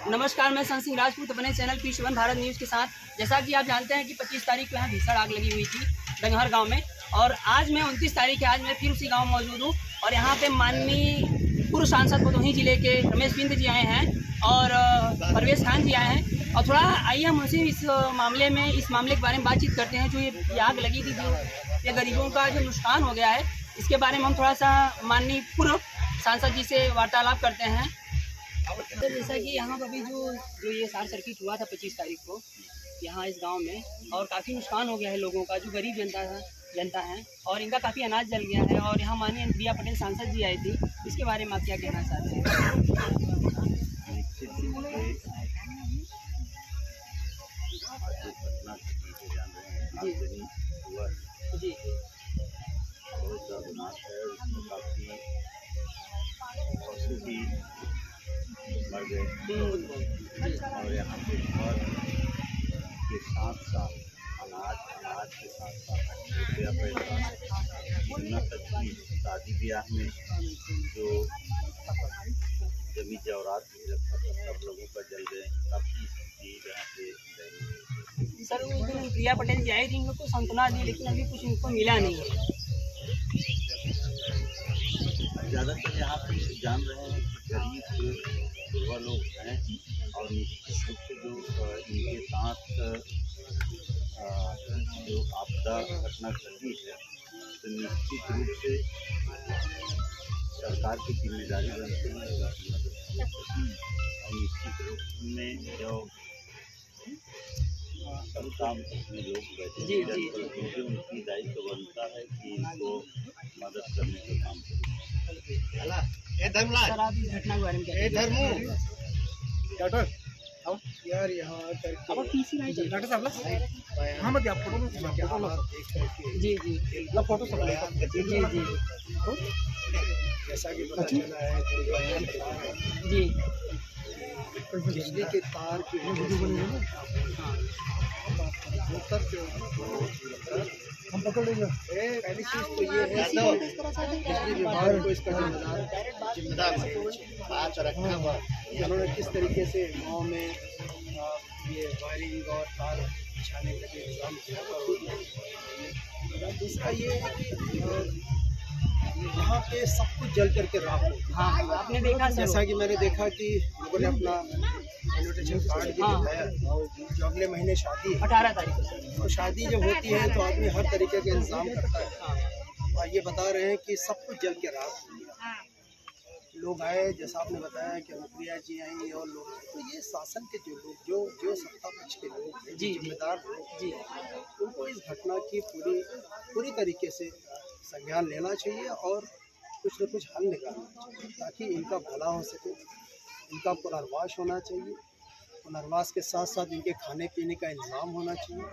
नमस्कार, मैं संत सिंह राजपूत अपने channel peace one Bharat news के साथ। जैसा कि आप जानते हैं कि 25 तारीख को यहाँ भीषण आग लगी हुई थी डंगहर गांव में, और आज मैं 29 तारीख है, आज मैं फिर उसी गांव में मौजूद हूँ। और यहाँ पे माननीय पूर्व सांसद भदोही जिले के रमेश बिंद जी आए हैं और परवेश खान जी आए हैं। और थोड़ा आइए हम उनसे इस मामले के बारे में बातचीत करते हैं। जो ये आग लगी थी, जो ये गरीबों का जो नुकसान हो गया है, इसके बारे में हम थोड़ा सा माननीय पूर्व सांसद जी से वार्तालाप करते हैं। तो जैसा कि यहाँ पर अभी जो ये शॉर्ट सर्किट हुआ था 25 तारीख को यहाँ इस गांव में, और काफ़ी नुकसान हो गया है लोगों का, जो गरीब जनता है, और इनका काफ़ी अनाज जल गया है। और यहाँ माननीय प्रिया पटेल सांसद जी आई थी, इसके बारे में आप क्या कहना चाहते हैं? जी जी मर गए और यहाँ पे घर के साथ साथ अनाज के साथ साथ रुपया पैसा यहाँ तक कि शादी ब्याह में जो जमी जवरात भी रखा था सब लोगों का जल गए। काफ़ी चीज़ यहाँ पे सर, उस दिन प्रिया पटेल जी आई थी, इनको सांत्वना दी, लेकिन अभी कुछ इनको मिला नहीं है। ज़्यादातर यहाँ पे जान रहे हैं कि गरीब बुढ़वा लोग हैं, और निश्चित रूप से जो इनके साथ जो आपदा घटना घटी है, तो निश्चित रूप से सरकार की जिम्मेदारी बनती है उसकी मदद करनी। और निश्चित रूप में जो सब काम में लोग बैठे हैं, उनकी दायित्व बनता है कि इनको मदद करने का काम करें। सर, आप इस घटना के बारे में क्या डॉक्टर यार यहाँ डॉक्टर साहब हाँ मत आप फोटो जी जी फोटो सब जी जी जैसा कि पता चला है जी बिजली के तार की हम पकड़ लेंगे। पहली चीज तो ये है बिजली विभाग को इसका जिम्मेदार रखा हुआ उन्होंने किस तरीके से गाँव में ये वायरिंग और तार बिछाने का इंतजाम किया। दूसरा ये है कि यहाँ पे सब कुछ जल करके राख हो। हाँ, आपने देखा जैसा कि मैंने देखा कि लोगों ने अपना इन्विटेशन कार्ड भी दिखाया। जो अगले महीने शादी 18 तारीख को, और शादी जब होती है तो आदमी हर तरीके का इंतजाम करता है, और ये बता रहे हैं कि सब कुछ जल के राख हो गया। लोग आए, जैसा आपने बताया कि प्रिया जी आई और लोग, तो ये शासन के जो लोग जो सत्ता पक्ष के लोग हैं, जिम्मेदार लोग जी, उनको इस घटना की पूरी तरीके से संज्ञान लेना चाहिए और कुछ न कुछ हल निकालना चाहिए, ताकि इनका भला हो सके। इनका पुनर्वास होना चाहिए, पुनर्वास के साथ साथ इनके खाने पीने का इंतज़ाम होना चाहिए।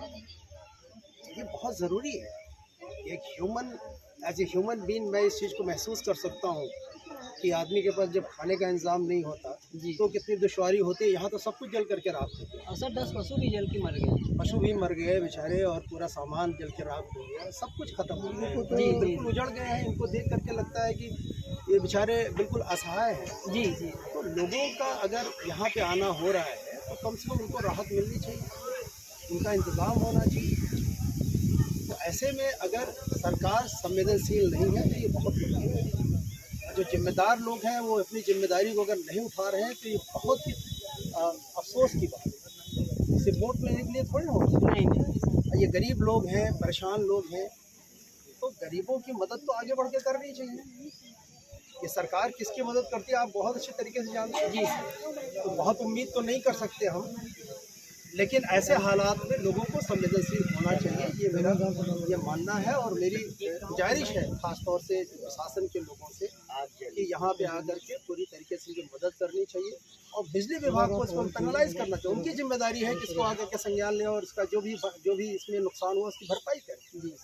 ये बहुत ज़रूरी है। एक एज ए ह्यूमन बीइंग मैं इस चीज़ को महसूस कर सकता हूँ कि आदमी के पास जब खाने का इंतज़ाम नहीं होता तो कितनी दुश्वारी होती है। यहाँ तो सब कुछ जल करके राख हो गया। और सर 10 पशु भी जल के मर गए। पशु भी मर गए बेचारे, और पूरा सामान जल के राख हो गया, सब कुछ खत्म हो गया। तो बिल्कुल उजड़ गए हैं। इनको देख करके लगता है कि ये बेचारे बिल्कुल असहाय हैं। जी जी तो लोगों का अगर यहाँ पे आना हो रहा है तो कम से कम उनको राहत मिलनी चाहिए, उनका इंतज़ाम होना चाहिए। तो ऐसे में अगर सरकार संवेदनशील नहीं है तो ये बहुत मुश्किल है। जो जिम्मेदार लोग हैं वो अपनी जिम्मेदारी को अगर नहीं उठा रहे हैं तो ये बहुत ही अफसोस की बात है। इसे वोट लेने के लिए थोड़ी ना होता है। नहीं, ये गरीब लोग हैं, परेशान लोग हैं, तो गरीबों की मदद तो आगे बढ़ के करनी चाहिए। ये सरकार किसकी मदद करती है आप बहुत अच्छे तरीके से जानते हैं जी। तो बहुत उम्मीद तो नहीं कर सकते हम, लेकिन ऐसे हालात में लोगों को संवेदनशील होना चाहिए, ये मेरा ये मानना है। और मेरी गुजारिश है खासतौर से शासन के लोगों से कि यहाँ पे आकर के पूरी तरीके से मदद करनी चाहिए, और बिजली विभाग को इसको पेनलाइज करना चाहिए। उनकी जिम्मेदारी है कि इसको आकर के संज्ञान लें और इसका जो भी इसमें नुकसान हुआ उसकी भरपाई करें जी।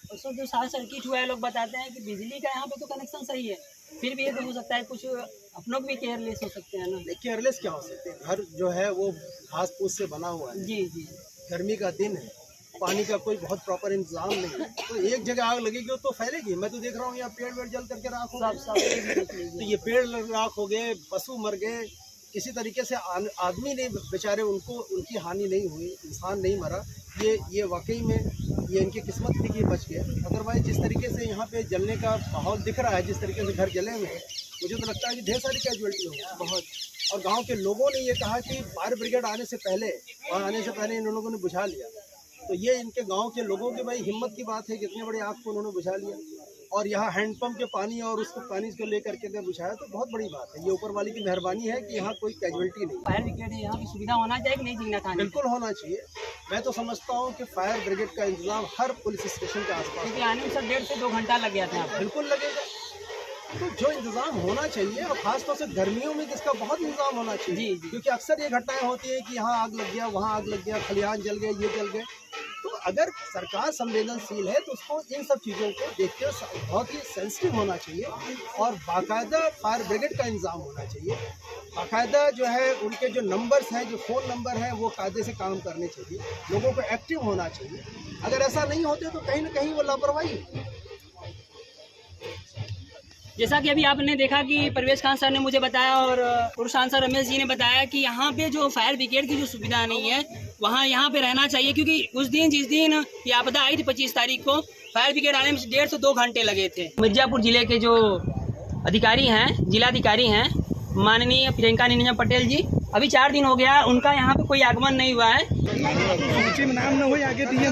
और सर, जो शॉर्ट सर्किट हुआ है, लोग बताते हैं कि बिजली का यहाँ पे तो कनेक्शन सही है, फिर भी ये तो हो सकता है कुछ अपनों भी केयरलेस हो सकते हैं ना। केयरलेस क्या हो सकते हैं? घर जो है वो घास फूस से बना हुआ है जी जी, गर्मी का दिन है, पानी का कोई बहुत प्रॉपर इंतजाम नहीं है, तो एक जगह आग लगेगी तो फैलेगी। मैं तो देख रहा हूँ यहाँ पेड़ वेड़ जल करके राख हो गए, तो ये पेड़ राख हो गए, पशु मर गए, किसी तरीके से आदमी नहीं बेचारे उनको उनकी हानि नहीं हुई, इंसान नहीं मरा। ये वाकई में ये इनकी किस्मत थी कि बच गए। अदरवाइज जिस तरीके से यहाँ पे जलने का माहौल दिख रहा है, जिस तरीके से घर जले हुए हैं, मुझे तो लगता है कि ढेर सारी कैजुअल्टी होगी बहुत। और गांव के लोगों ने ये कहा कि फायर ब्रिगेड आने से पहले इन लोगों ने बुझा लिया। तो ये इनके गांव के लोगों की भाई हिम्मत की बात है कि इतने बड़े आग को उन्होंने बुझा लिया। और यहाँ हैंडपम्प के पानी और उसको पानी को लेकर के बुझाया, तो बहुत बड़ी बात है। ये ऊपर वाली की मेहरबानी है कि यहाँ कोई कैजुअल्टी नहीं। फायर ब्रिगेड यहाँ की सुविधा होना चाहिए कि नहीं जीना था? बिल्कुल होना चाहिए। मैं तो समझता हूँ कि फायर ब्रिगेड का इंतजाम हर पुलिस स्टेशन के आसपास, क्योंकि आने में सर 1.5 से 2 घंटा लग गया था। बिल्कुल लगेगा। तो जो इंतजाम होना चाहिए, और खासतौर से गर्मियों में जिसका बहुत इंतजाम होना चाहिए, क्योंकि अक्सर ये घटनाएं होती है कि यहाँ आग लग गया, वहाँ आग लग गया, खलिहान जल गए, ये जल गए। तो अगर सरकार संवेदनशील है तो उसको इन सब चीज़ों को देखते हुए बहुत ही सेंसिटिव होना चाहिए और बाकायदा फायर ब्रिगेड का इंतजाम होना चाहिए। बाकायदा जो है उनके जो नंबर्स हैं, जो फ़ोन नंबर हैं, वो कायदे से काम करने चाहिए, लोगों को एक्टिव होना चाहिए। अगर ऐसा नहीं होते तो कहीं ना कहीं वो लापरवाही। जैसा कि अभी आपने देखा कि परवेश खान सर ने मुझे बताया और पूर्व सांसद रमेश जी ने बताया कि यहाँ पे जो फायर ब्रिगेड की जो सुविधा नहीं है, वहाँ यहाँ पे रहना चाहिए। क्योंकि उस दिन जिस दिन ये आपदा आई थी 25 तारीख को, फायर ब्रिगेड आने में 1.5 से 2 घंटे लगे थे। मिर्जापुर जिले के जो अधिकारी हैं, जिलाधिकारी हैं माननीय प्रियंका निरंजन पटेल जी, अभी 4 दिन हो गया उनका यहाँ पे कोई आगमन नहीं हुआ है। नाम न हो आगे दिए